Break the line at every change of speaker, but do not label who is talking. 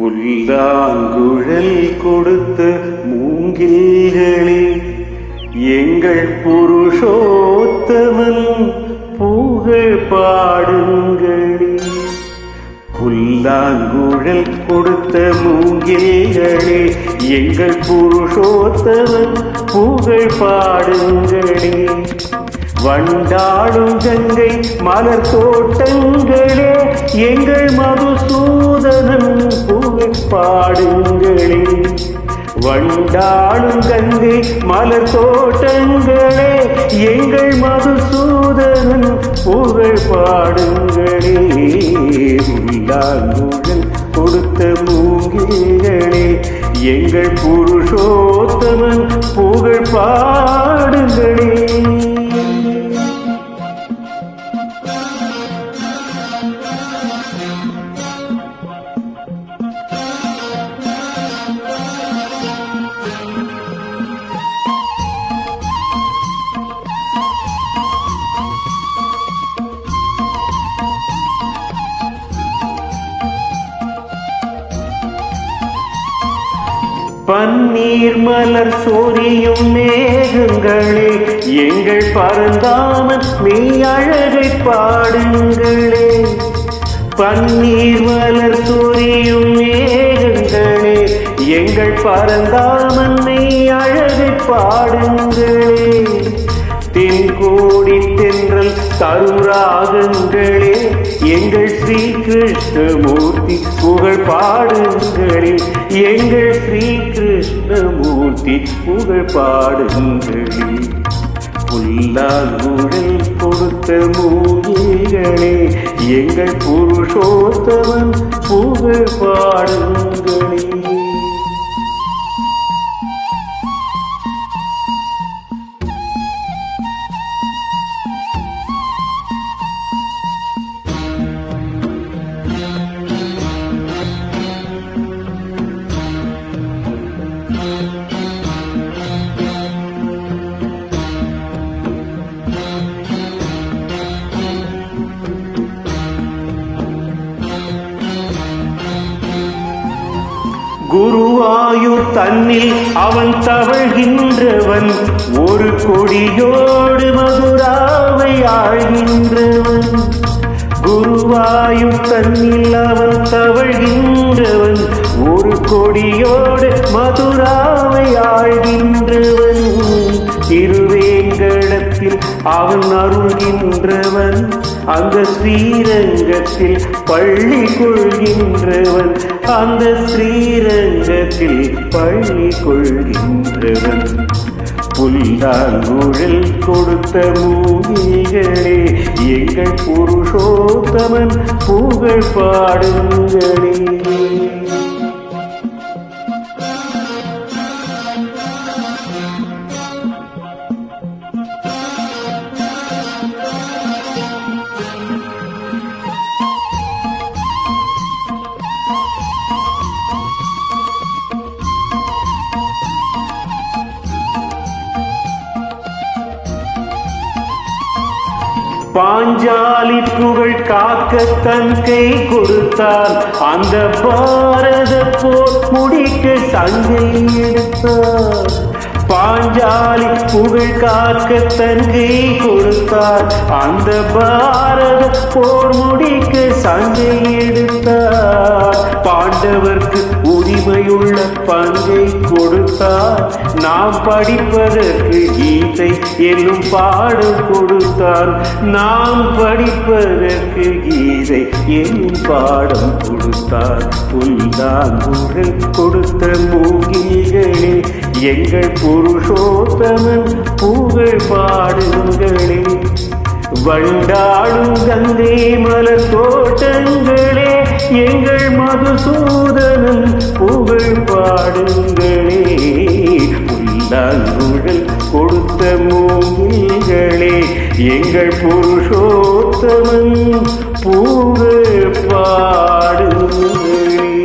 புல்லாங்குழல் கொடுத்த மூங்கில்களே, எங்கள் புருஷோத்தமன் புகழ் பாடுங்களே. புல்லாங்குழல் கொடுத்த மூங்கில்களே, எங்கள் புருஷோத்தமன் புகழ் பாடுங்களே. வண்டாடும் கங்கை மலர் தோட்டங்களே, எங்கள் மதுசூதனன் புகழ் பாடுங்களே. வண்டாடும் கங்கை மலர் தோட்டங்களே, எங்கள் மதுசூதனன் புகழ் பாடுங்களே. உள்ளாங்குழல் கொடுத்த மூங்கில்களே, எங்கள் புருஷோத்தமன் புகழ் பாடுங்களே. பன்னீர் மலர் சொரியும் மேகங்களே, எங்கள் பரந்தாமன் மெய் அழகை பாடுங்களே. பன்னீர் மலர் சொரியும் மேகங்களே, எங்கள் பரந்தாமன் மெய் அழகை பாடுங்களே. தென்கோடி தென்றல் தருராகங்களே, எங்கள் ஸ்ரீ கிருஷ்ணமூர்த்தி புகழ் பாடுங்களே. எங்கள் ஸ்ரீ கிருஷ்ணமூர்த்தி புகழ் பாடுங்களே. புல்லாங்குழல் கொடுத்த மூங்கில்களே, எங்கள் புருஷோத்தமன் புகழ் பாடுங்களே. குருவாயூர் தன்னில் அவன் தவழ்கின்றவன், ஒரு கொடியோடு மதுராவை ஆழ்கின்றவன். குருவாயூர் தன்னில் அவன் தவழ்கின்றவன், ஒரு கொடியோடு மதுராவை ஆழ்கின்றவன். திருவேங்கடத்தில் அவன் அருள்கின்றவன், அந்த ஸ்ரீரங்கத்தில் பள்ளி கொள்கின்றவன். அந்த ஸ்ரீரங்கத்தில் பள்ளி கொள்கின்றவன். புல்லாங்குழல் கொடுத்த மூங்கில்களே, எங்கள் புருஷோத்தமன் புகழ் பாடுங்களே. பாஞ்சாலி புகழ் காக்க தன் கை கொடுத்தார், அந்த பாரத போர் முடிக்க சங்கை எடுத்தார். பாஞ்சாலி புகழ் காக்க தன் கை கொடுத்தார், அந்த பாரத போர் முடிக்க சங்கை எடுத்தார். பாண்டவர்க்கு உரிமையுள்ள பங்கை கொடுத்தார், நாம் படிப்பதற்கு கீதை என்னும் பாடம் கொடுத்தார். நாம் படிப்பதற்கு கீதை என்னும் பாடம் கொடுத்தார். புல்லாங்குழல் கொடுத்த மூங்கில்களே, எங்கள் புருஷோத்தமன் புகழ் பாடுங்களே. வண்டாடும் கங்கை மலர் தோட்டங்களே, எங்கள் மதுசூதனன் புகழ் பாடுங்களே. புல்லாங்குழல் கொடுத்த மூங்கில்களே, எங்கள் புருஷோத்தமன் புகழ் பாடுங்களே.